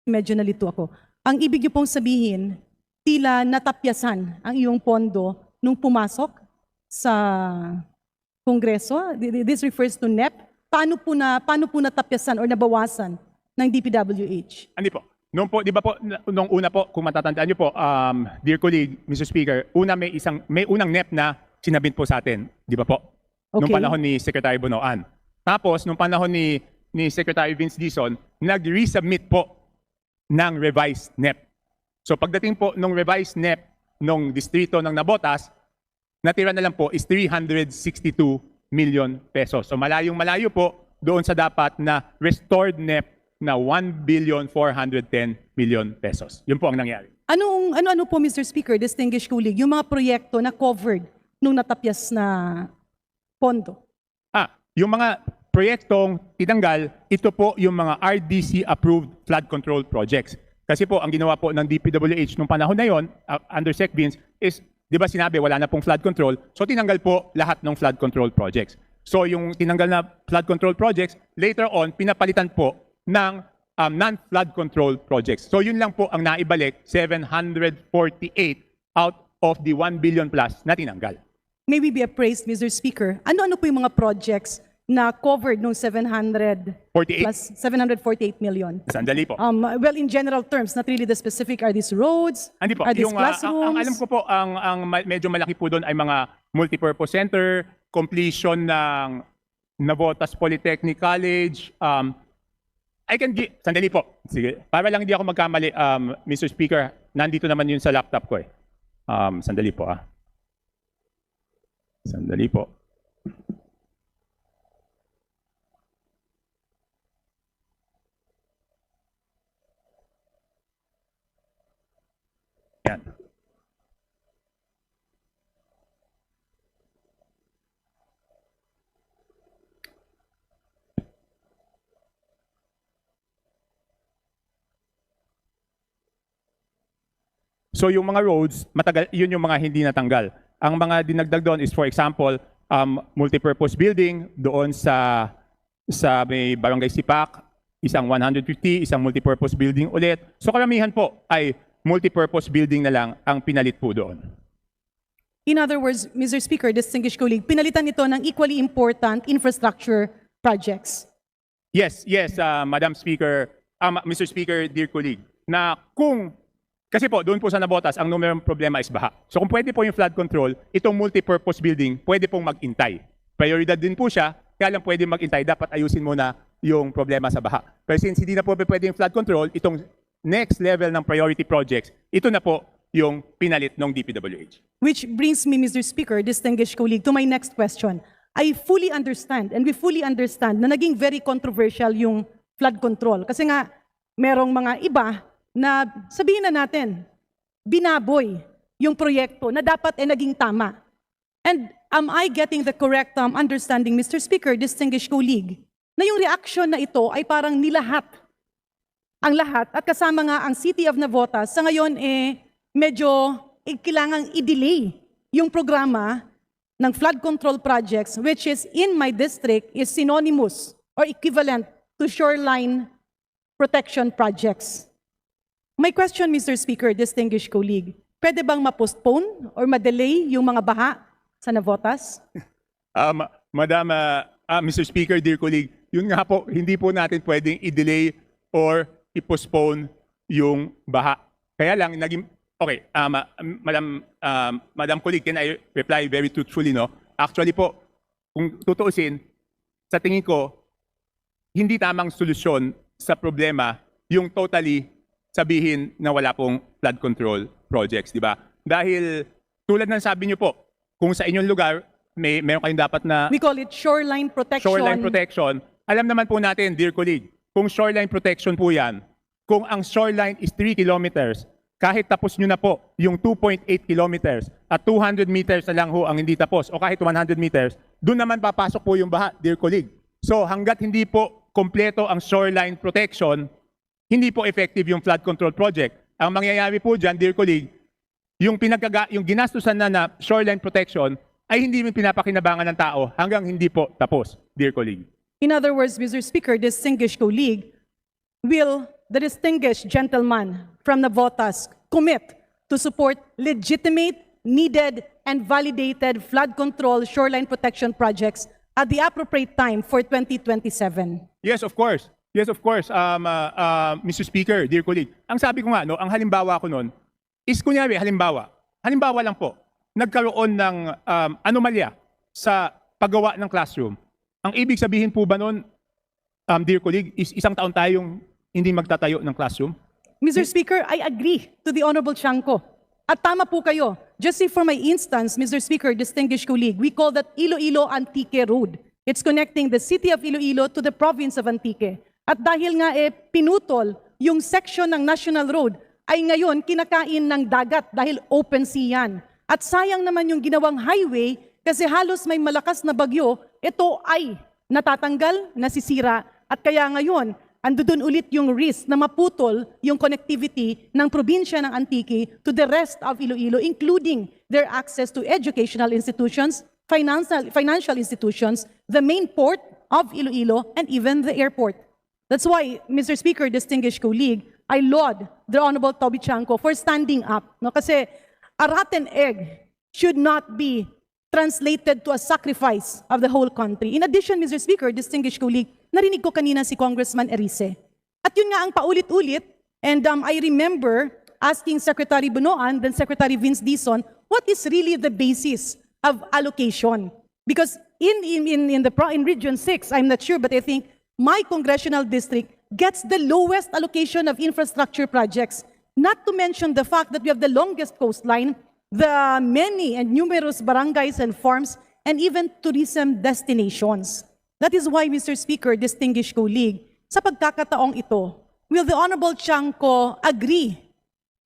medyo nalito ako. Ang ibig niyo pong sabihin, tila natapyasan ang iyong pondo nung pumasok sa Kongreso? This refers to NEP. Paano po natapyasan or nabawasan ng DPWH? Hindi po. Noong po, di ba po, nung una po, kung matatandaan niyo po, dear colleague, Mr. Speaker, may unang NEP na sinabit po sa atin, di ba po? Okay. Nung panahon ni Secretary Bonoan. Tapos, nung panahon ni Secretary Vince Dizon, nag-resubmit po ng revised NEP. So pagdating po nung revised NEP nung distrito ng Navotas, natira na lang po is 362 million pesos. So malayong-malayo po doon sa dapat na restored NEP na 1,410 million pesos. Yun po ang nangyari. Ano po, Mr. Speaker, distinguished colleague, yung mga proyekto na covered nung natapyas na pondo? Yung mga proyektong tinanggal, ito po yung mga RDC-approved flood control projects. Kasi po, ang ginawa po ng DPWH nung panahon na yon, under Sec Vince, is, di ba sinabi, wala na pong flood control, so tinanggal po lahat ng flood control projects. So yung tinanggal na flood control projects, later on, pinapalitan po ng non-flood control projects. So yun lang po ang naibalik, 748 out of the 1 billion plus na tinanggal. May we be appraised, Mr. Speaker? Ano-ano po yung mga projects na covered nung 48 748 million? Sandali po. Well, in general terms, not really the specific. Are these roads? Hindi po. Are these Yung, classrooms? ang alam ko po, ang medyo malaki po doon ay mga multipurpose center, completion ng Navotas Polytechnic College. Sandali po. Sige. Para lang hindi ako magkamali, Mr. Speaker, nandito naman yun sa laptop ko eh. Sandali po Sandali po. Yan. So yung mga roads, matagal, yun yung mga hindi natanggal. Ang mga dinagdag doon is, for example, multipurpose building doon sa may Barangay Sipak, isang 150, isang multipurpose building ulit. So karamihan po ay multipurpose building na lang ang pinalit po doon. In other words, Mr. Speaker, distinguished colleague, pinalitan ito ng equally important infrastructure projects. Yes, Madam Speaker, Mr. Speaker, dear colleague, na kasi po, doon po sa Navotas, ang numerong problema is baha. So kung pwede po yung flood control, itong multipurpose building, pwede pong mag-intay. Prioridad din po siya, kaya lang pwede mag-intay, dapat ayusin muna yung problema sa baha. Pero since hindi na po pwede yung flood control, itong next level ng priority projects, ito na po yung pinalit ng DPWH. Which brings me, Mr. Speaker, distinguished colleague, to my next question. I fully understand, and we fully understand, na naging very controversial yung flood control. Kasi nga, merong mga iba na sabihin na natin, binaboy yung proyekto na dapat naging tama. And am I getting the correct understanding, Mr. Speaker, distinguished colleague, na yung reaction na ito ay parang nilahat ang lahat at kasama nga ang City of Navotas sa ngayon medyo kailangang i-delay yung programa ng flood control projects, which is in my district is synonymous or equivalent to shoreline protection projects. My question, Mr. Speaker, distinguished colleague, pwede bang ma-postpone or ma-delay yung mga baha sa Navotas? Madam, Mr. Speaker, dear colleague, yun nga po, hindi po natin pwedeng i-delay or i-postpone yung baha. Kaya lang, okay, Madam colleague, can I reply very truthfully, no? Actually po, kung tutuusin, sa tingin ko, hindi tamang solusyon sa problema yung totally sabihin na wala pong flood control projects, di ba? Dahil tulad ng sabi niyo po, kung sa inyong lugar, meron kayong dapat na We call it shoreline protection. shoreline protection. Alam naman po natin, dear colleague, kung shoreline protection po yan, kung ang shoreline is 3 kilometers, kahit tapos nyo na po yung 2.8 kilometers at 200 meters na lang ho ang hindi tapos o kahit 100 meters, doon naman papasok po yung baha, dear colleague. So hanggat hindi po kompleto ang shoreline protection, hindi po effective yung flood control project. Ang mangyayari po dyan, dear colleague, yung ginastusan na shoreline protection ay hindi pinapakinabangan ng tao hanggang hindi po tapos, dear colleague. In other words, Mr. Speaker, distinguished colleague, will the distinguished gentleman from Navotas commit to support legitimate, needed, and validated flood control shoreline protection projects at the appropriate time for 2027? Yes, of course. Yes, of course, Mr. Speaker, dear colleague. Ang sabi ko nga, no, ang halimbawa ko noon is kunyari, halimbawa lang po, nagkaroon ng anomalya sa paggawa ng classroom. Ang ibig sabihin po ba noon, dear colleague, is isang taon tayong hindi magtatayo ng classroom? Mr. Speaker, I agree to the Honorable Chanco. At tama po kayo. Just say for my instance, Mr. Speaker, distinguished colleague, we call that Iloilo Antique Road. It's connecting the city of Iloilo to the province of Antique. At dahil nga pinutol yung section ng National Road, ay ngayon kinakain ng dagat dahil open sea yan. At sayang naman yung ginawang highway kasi halos may malakas na bagyo, ito ay natatanggal, nasisira. At kaya ngayon, andun ulit yung risk na maputol yung connectivity ng probinsya ng Antique to the rest of Iloilo, including their access to educational institutions, financial institutions, the main port of Iloilo, and even the airport. That's why, Mr. Speaker, distinguished colleague, I laud the Honorable Toby Chanco for standing up. No? Kasi a rotten egg should not be translated to a sacrifice of the whole country. In addition, Mr. Speaker, distinguished colleague, narinig ko kanina si Congressman Erice. At yun nga ang paulit-ulit, and I remember asking Secretary Bunoan, then Secretary Vince Dizon, what is really the basis of allocation? Because in Region 6, I'm not sure, but I think my congressional district gets the lowest allocation of infrastructure projects. Not to mention the fact that we have the longest coastline, the many and numerous barangays and farms, and even tourism destinations. That is why, Mr. Speaker, distinguished colleague, sa pagkakataong ito, will the Honorable Chanco agree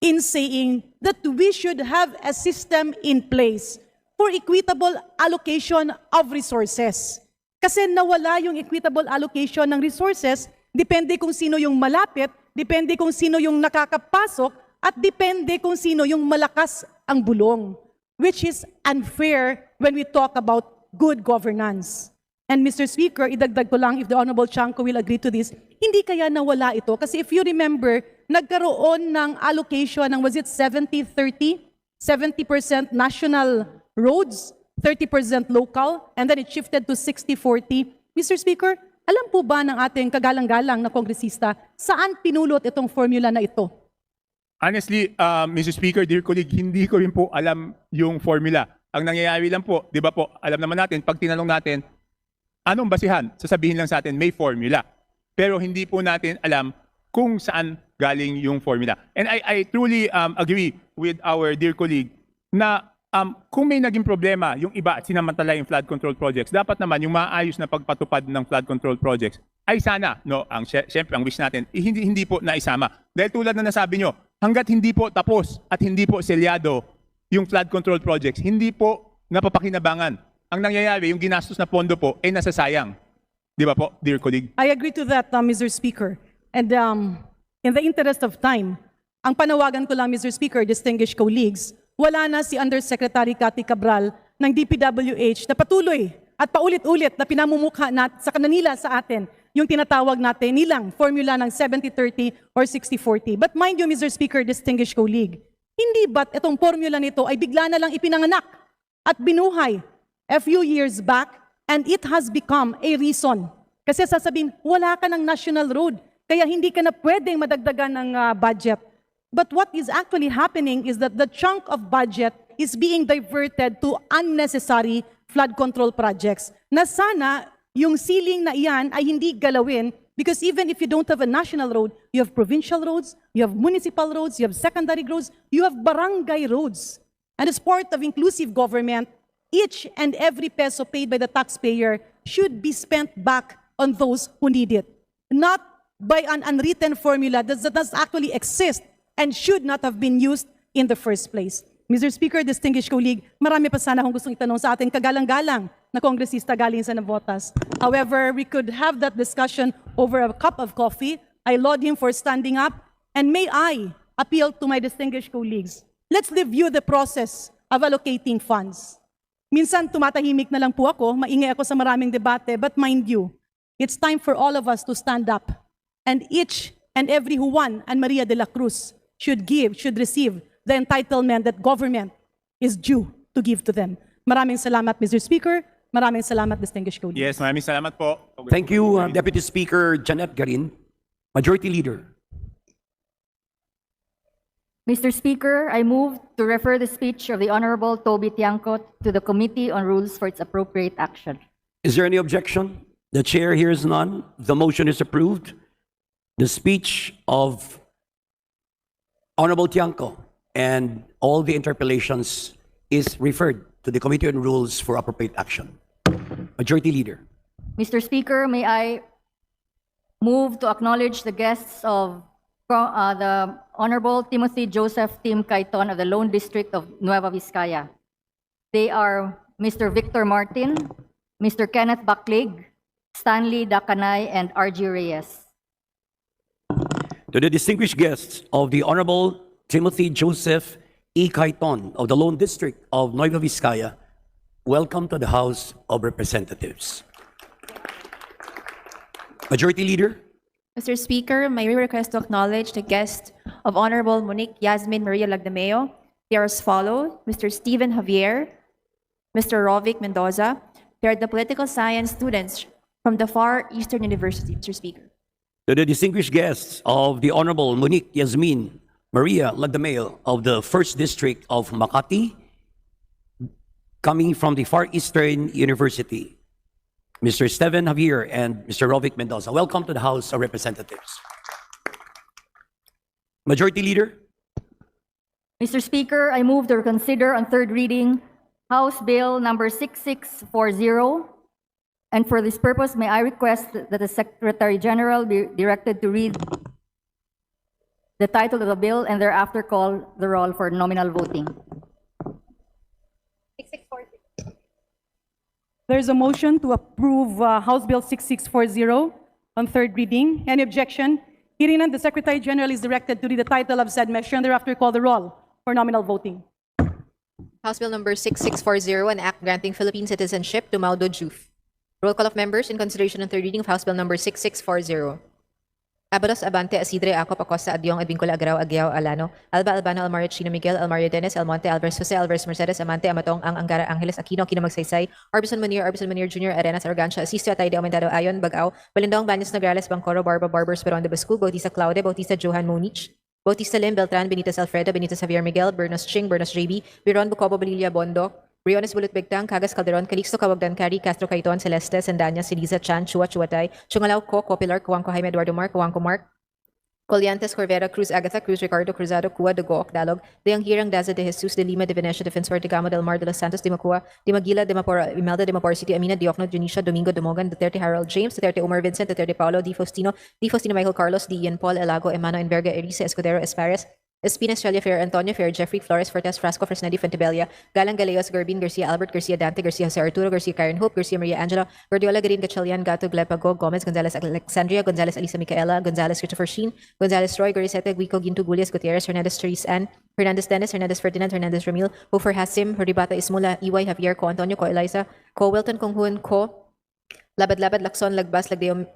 in saying that we should have a system in place for equitable allocation of resources? Kasi nawala yung equitable allocation ng resources, depende kung sino yung malapit, depende kung sino yung nakakapasok, at depende kung sino yung malakas ang bulong, which is unfair when we talk about good governance. And Mr. Speaker, idagdag ko lang if the Honorable Chanco will agree to this, hindi kaya nawala ito. Kasi if you remember, nagkaroon ng allocation ng, was it 70-30? 70% national roads, 30% local, and then it shifted to 60-40. Mr. Speaker, alam po ba ng ating kagalang-galang na kongresista, saan pinulot itong formula na ito? Honestly, Mr. Speaker, dear colleague, hindi ko rin po alam yung formula. Ang nangyayari lang po, di ba po, alam naman natin, pag tinanong natin, anong basihan? Sasabihin lang sa atin, may formula. Pero hindi po natin alam kung saan galing yung formula. And I truly agree with our dear colleague na kung may naging problema yung iba at sinamantala yung flood control projects, dapat naman yung maayos na pagpatupad ng flood control projects ay sana, no, syempre ang wish natin, hindi po naisama. Dahil tulad na nasabi nyo, hanggat hindi po tapos at hindi po selyado yung flood control projects, hindi po napapakinabangan. Ang nangyayari, yung ginastos na pondo po, ay nasasayang. Di ba po, dear colleague? I agree to that, Mr. Speaker. And in the interest of time, ang panawagan ko lang, Mr. Speaker, distinguished colleagues, wala na si Undersecretary Cathy Cabral ng DPWH na patuloy at paulit-ulit na pinamumukha sa kanila sa atin yung tinatawag natin nilang formula ng 70-30 or 60-40. But mind you, Mr. Speaker, distinguished colleague, hindi ba't itong formula nito ay bigla na lang ipinanganak at binuhay a few years back and it has become a reason. Kasi sasabihin, wala ka ng national road, kaya hindi ka na pwedeng madagdagan ng budget. But what is actually happening is that the chunk of budget is being diverted to unnecessary flood control projects na sana yung ceiling na iyan ay hindi galawin because even if you don't have a national road, you have provincial roads, you have municipal roads, you have secondary roads, you have barangay roads. And as part of inclusive government, each and every peso paid by the taxpayer should be spent back on those who need it, not by an unwritten formula that does actually exist and should not have been used in the first place. Mr. Speaker, distinguished colleague, marami pa sana akong gustong itanong sa ating kagalang-galang na kongresista galing sa Navotas. However, we could have that discussion over a cup of coffee. I laud him for standing up. And may I appeal to my distinguished colleagues, let's review the process of allocating funds. Minsan tumatahimik na lang po ako, maingay ako sa maraming debate, but mind you, it's time for all of us to stand up and each and every Juan and Maria de la Cruz should receive the entitlement that government is due to give to them. Maraming salamat, Mr. Speaker. Maraming salamat, distinguished colleagues. Yes, maraming salamat po. Thank you, Deputy Speaker Janet Garin. Majority Leader. Mr. Speaker, I move to refer the speech of the Honorable Toby Tiangco to the Committee on Rules for its appropriate action. Is there any objection? The chair hears none. The motion is approved. The speech of Honorable Tiangco and all the interpellations is referred to the Committee on Rules for appropriate action. Majority Leader. Mr. Speaker, may I move to acknowledge the guests of the Honorable Timothy Joseph Tim Cayton of the Lone District of Nueva Vizcaya. They are Mr. Victor Martin, Mr. Kenneth Baclig, Stanley Dacanay, and R.G. Reyes. To the distinguished guests of the Honorable Timothy Joseph E. Cayton of the Lone District of Nueva Vizcaya, welcome to the House of Representatives. Majority Leader. Mr. Speaker, may we request to acknowledge the guests of Honorable Monique Yasmin Maria Lagdameo. They are as follows: Mr. Stephen Javier, Mr. Rovic Mendoza. They are the political science students from the Far Eastern University, Mr. Speaker. To the distinguished guests of the Honorable Monique Yasmin Maria Lagdameo of the 1st District of Makati, coming from the Far Eastern University, Mr. Stephen Javier and Mr. Rovic Mendoza. Welcome to the House of Representatives. Majority Leader. Mr. Speaker, I move to reconsider on third reading House Bill number 6640. And for this purpose, may I request that the Secretary General be directed to read the title of the bill and thereafter call the roll for nominal voting. There's a motion to approve House Bill 6640 on third reading. Any objection? Hearing none, the Secretary General is directed to read the title of said measure and thereafter call the roll for nominal voting. House Bill number 6640, an act granting Philippine citizenship to Maudo Juf. Roll call of members in consideration of third reading of House Bill number 6640. Abados Abante Asidre Acop Acosta Adyong Advincula Agrao Agyao Alano Alba Albano Almario Chino Miguel Almario Dennis Almonte Alvarez Jose Alvarez Mercedes Amante Amatong Ang Angara Angeles Aquino Magsaysay Arbison Munir Jr. Arenas Argancha Asisto Atayde Aumentado Ayon Bagao Balindong Baños Nograles Bancoro Barbers Peron de Bascu Bautista Claude Bautista Johan Monich Bautista Lim Beltran Benitez Alfredo Benitez Javier Miguel Bernos Ching Bernos JB Biron Bucobo Balilla Bondo Briones Bulut Bigtang, Cagas Calderon, Calixto Cabagdan Cari, Castro Caiton, Celeste, Sandanya, Siliza, Chan, Chua, Chuatay, Chungalaw Ko, Copilar, Kuangko Jaime Eduardo Mark, Kuangko Mark, Colliantes, Corvera, Cruz, Agatha, Cruz, Ricardo, Cruzado, Cua, de Gook, Dalog, De Anghirang, Daza, De Jesus, De Lima, De Venecia, Defensor, De Gamo, Del Mar, De Los Santos, De Macua, De Maguila, De Mapora, Imelda, De Mapor City, Amina, Diokno, Junisha, Domingo, Domogan, Duterte, Harold James, Duterte, Omar Vincent, Duterte, Paulo, Di Faustino, Michael Carlos, Di Ian Paul, Elago, Emano, Enverga, Erisa, Escudero, Espares, Espina, Estrella, Fer, Antonio, Fer, Jeffrey, Flores, Fortes, Frasco, Fresnedi, Fontebella, Galang, Galeos, Garbin, Garcia, Albert, Garcia, Dante, Garcia, Jose Arturo, Garcia, Karen Hope, Garcia, Maria Angela, Gordiola, Garin, Gatchalian, Gato, Glepago, Gomez, Gonzalez, Alexandria, Gonzalez, Alisa Micaela, Gonzalez, Christopher Sheen, Gonzalez, Roy, Goriseta, Guico, Ginto, Gulias, Gutierrez, Hernandez, Therese Ann, Hernandez Dennis, Hernandez Ferdinand, Hernandez Ramil, Hofer Hasim, Herdibata Ismula, EY, Javier, Co Antonio, Co Eliza, Co Wilton, Kong Huon, Co Labad-Labad, Lacson, Lagbas,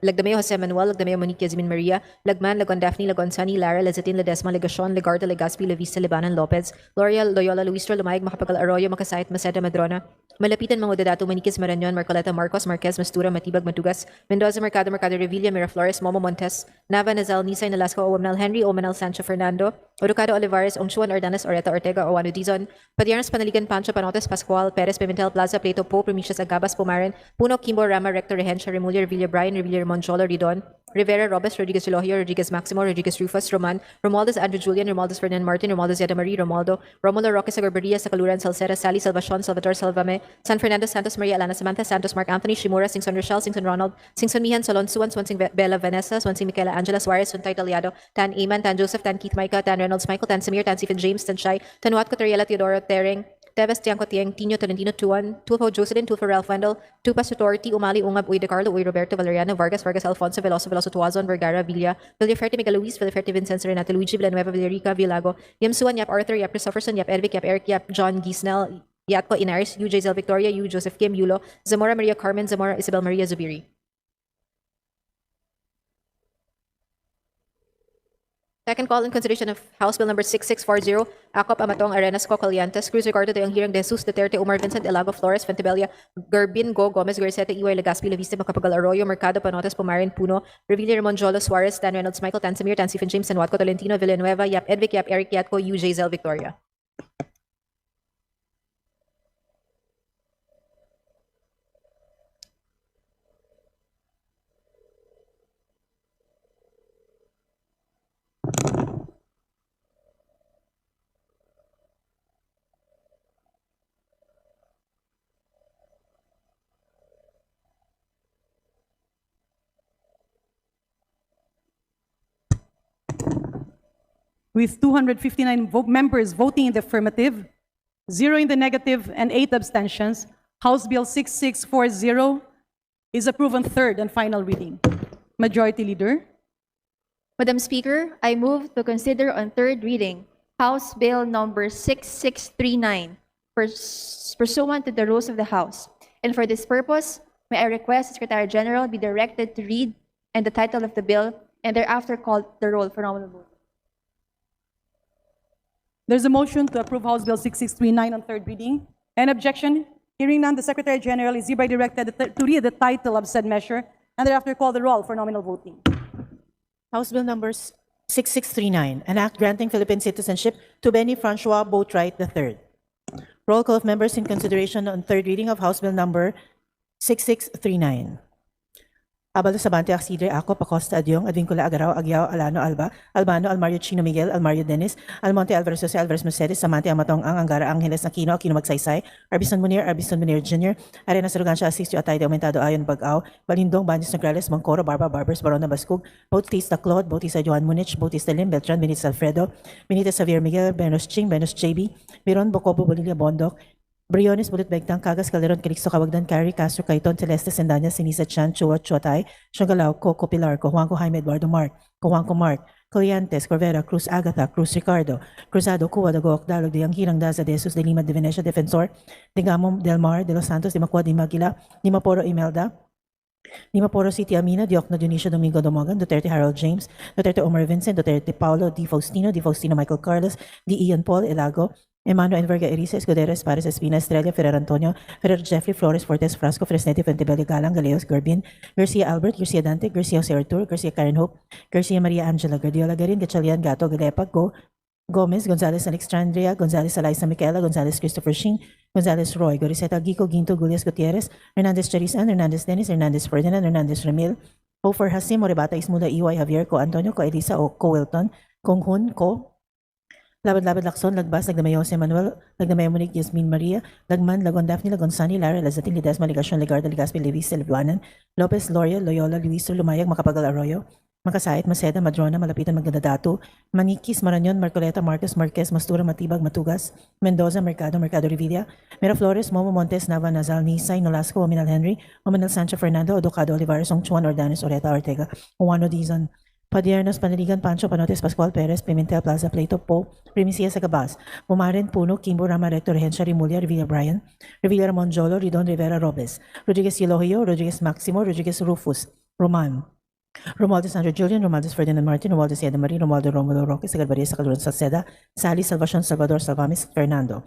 Lagdameo, Jose Manuel, Lagdameo, Monique, Yasmin Maria, Lagman, Lagon Daphne, Lagon Sunny, Lara, Lazatin, Ledesma, Legacion, Legarda, Legaspi, Levista, Lebanon, Lopez, L'Oreal, Loyola, Luistro, Lumayag, Makapagal, Arroyo, Makasayat, Maceda, Madrona, Malapitan, mga Dadato, Maniquez, Marañon, Marcoleta, Marcos, Marquez, Mastura, Matibag, Matugas, Mendoza, Mercado, Revilla, Miraflores, Momo Montes, Nava, Nazal, Nisay, Nalasco, Owamanal, Henry, Omanal, Sancho, Fernando, Orucado, Olivares, Ongchuan, Ordanes, Oreta, Ortega, Owano, Dizon, Padiernas, Panaligan, Pancho, Panotes, Pascual, Perez, Pimentel, Plaza, Plato, Pope, Remicias, Agabas, Pumaran, Puno, Kimbo, Rama, Rector, Rehencia, Remulia, Revilla, Brian, Revilla, Monjola, Ridon, Rivera, Robes, Rodriguez Elohio, Rodriguez Maximo, Rodriguez Rufus, Roman, Romualdez, Andrew Julian, Romualdez Ferdinand Martin, Romualdez Yada Marie, Romualdo, Romulo Roque Sagarberia, Sacaluran, Salceda, Sally, Salvacion, Salvador, Salvame, San Fernando, Santos Maria, Alana, Samantha, Santos, Mark Anthony, Shimura, Singson Rochelle, Singson Ronald, Singson Mihan, Solon Suan, Swansing Bella Vanessa, Swansing Michaela Angela Suarez, Suntay Taliado, Tan Eman, Tan Joseph, Tan Keith Micah, Tan Reynolds Michael, Tan Samir, Tan Stephen James, Tan Shai, Tan Wat Coteriela, Teodoro Tering, Tevez, Tiangco, Tiang, Tino, Tolentino, Tuan, Tulfo, Jocelyn, Tulfo, Ralph Wendell, Tupa, Sutorti, Umali, Ungab, Uy, De Carlo, Uy, Roberto, Valeriano, Vargas, Alfonso, Veloso, Tuazon, Vergara, Villaferte, Miguel Luis, Villaferte, Vincent, Renata, Luigi, Villanueva, Villarica, Villago, Yam Suan, Yap Arthur, Yap Christopherson, Yap Edvic, Yap Eric, Yap John Gisnell, Yatko Inaris, U. Zel Victoria, U. Joseph Kim, Yulo, Zamora Maria Carmen, Zamora Isabel Maria Zubiri. Second call in consideration of House Bill number 6640, Acop Amatong Arenas Cocaliantes, Cruz Ricardo de Anghirang de Jesus Duterte, Omar Vincent Elago Flores, Fentebella, Gerbin Go, Gomez Garceta, Iway Legaspi, Leviste, Macapagal Arroyo, Mercado, Panotes, Pumarin, Puno, Revilla, Ramonjolo, Suarez, Dan Reynolds, Michael Tansamir, Tansifin James, and Watco Tolentino, Villanueva, Yap Edvic, Yap Eric Yatco, UJ Zel Victoria. With 259 members voting in the affirmative, 0 in the negative, and 8 abstentions, House Bill 6640 is approved on third and final reading. Majority Leader. Madam Speaker, I move to consider on third reading House Bill number 6639 pursuant to the rules of the House. And for this purpose, may I request the Secretary General be directed to read and the title of the bill and thereafter call the roll for nominal vote. There's a motion to approve House Bill 6639 on third reading. An objection? Hearing none, the Secretary General is hereby directed to read the title of said measure and thereafter call the roll for nominal voting. House Bill number 6639, an act granting Philippine citizenship to Benny Francois Boatwright III. Roll call of members in consideration on third reading of House Bill number 6639. Abalos Abante, Axidre, Acop, Acosta, Adyong, Advincula, Agaraw, Agyao, Alano, Alba, Albano, Almario, Chino, Miguel, Almario, Dennis, Almonte, Alvarez, Jose, Alvarez, Mercedes, Samante, Amatong, Angara, Angeles, Aquino, Aquino, Magsaysay, Arbison Munir Jr., Arena Sarugansha, Asistio, Atay, Aumentado, Ayon, Bagao, Balindong, Baños, Nograles, Mangcoro, Barba, Barbers, Barona, Bascug, Bautista, Claude, Bautista, Joan Munich, Bautista, Lim, Beltran, Benitez, Alfredo, Benitez, Javier, Miguel, Benos Ching, Benos JB, Miron, Bocobo, Bonilla, Bondok, Briones, Bulut Begtang, Cagas, Calderon, Calixto, Cawagdan, Carrie, Castro, Caiton, Celeste, Sendanya, Sinisa, Chan, Chua, Chuatay, Shangalaw, Coco, Pilar, Cojuanco, Jaime, Eduardo, Mark, Cojuanco, Mark, Coliantes, Corvera, Cruz, Agatha, Cruz, Ricardo, Cruzado, Cuba, Dagok, Dalog, de Anghirang, Daza, de Jesus, de Lima, de Venecia, Defensor, de Gamom, Del Mar, de Los Santos, de Macua, de Magila, de Maporo, Imelda, de Maporo City, Amina, Diokno, Dionisio, Domingo, Domogan, Duterte, Harold James, Duterte, Omar Vincent, Duterte, Paulo, Di Faustino, Michael Carlos, Di Ian Paul, Elago, Emmanuel Enverga Eriza, Escudero, Espares, Espina, Estrella, Ferrer Antonio, Ferrer Jeffrey, Flores, Fortes, Frasco, Fresneti, Fentebelli, Galang, Galeos, Gerbin, Garcia Albert, Garcia Dante, Garcia Jose Arturo, Garcia Karen Hope, Garcia Maria Angela, Guardiola Garin, Gatchalian, Gato, Galepa, Gomez, Gonzalez Alexandria, Gonzalez Eliza Michaela, Gonzalez Christopher Sheen, Gonzalez Roy, Goriseta Gico, Ginto, Gulias Gutierrez, Hernandez Charisan, Hernandez Dennis, Hernandez Ferdinand, Hernandez Ramil, Hofer Hasim, Morebata Ismuda, EY Javier, Co Antonio, Co Elisa, O Co Wilton, Kong Hun, Co Labad Lacson, Lagbas, Lagdamay Jose Manuel, Lagdamay Monique, Yasmin Maria, Lagman, Lagon Daphne, Lagon Sunny, Lara, Lazatin, Lidesma, Ligacion, Legarda, Ligaspi, Levis, Silvanan, Lopez, Loria, Loyola, Luiso, Lumayag, Macapagal Arroyo, Makasait, Maceda, Madrona, Malapitan, Magdadatu, Manikis, Marañon, Marcoleta, Marcos, Marquez, Mastura, Matibag, Matugas, Mendoza, Mercado, Revilla, Miraflores, Momo Montes, Nava, Nazal, Nisay, Nolasco, Ominal Henry, Ominal Sancho Fernando, Odocado, Olivares, Songchuan, Ordanes, Oreta, Ortega, Juano Dizon, Padiernos, Panaligan, Pancho, Panotes, Pascual Perez, Pimentel, Plaza, Plato, Po, Primicia, Sagabas, Pumarin, Puno, Kimbo, Rama, Rector, Regencia, Rimulya, Revilla, Brian, Revilla, Ramon Jolo, Ridon, Rivera, Robles, Rodriguez, Elohio, Rodriguez, Maximo, Rodriguez, Rufus, Roman, Romualdez, Andrew Julian, Romualdez, Ferdinand Martin, Romualdez, Eda Marie, Romualdo, Romulo, Roque, Sagalbaria, Salvador, Salceda, Sally, Salvacion, Salvador, Salvamis, Fernando.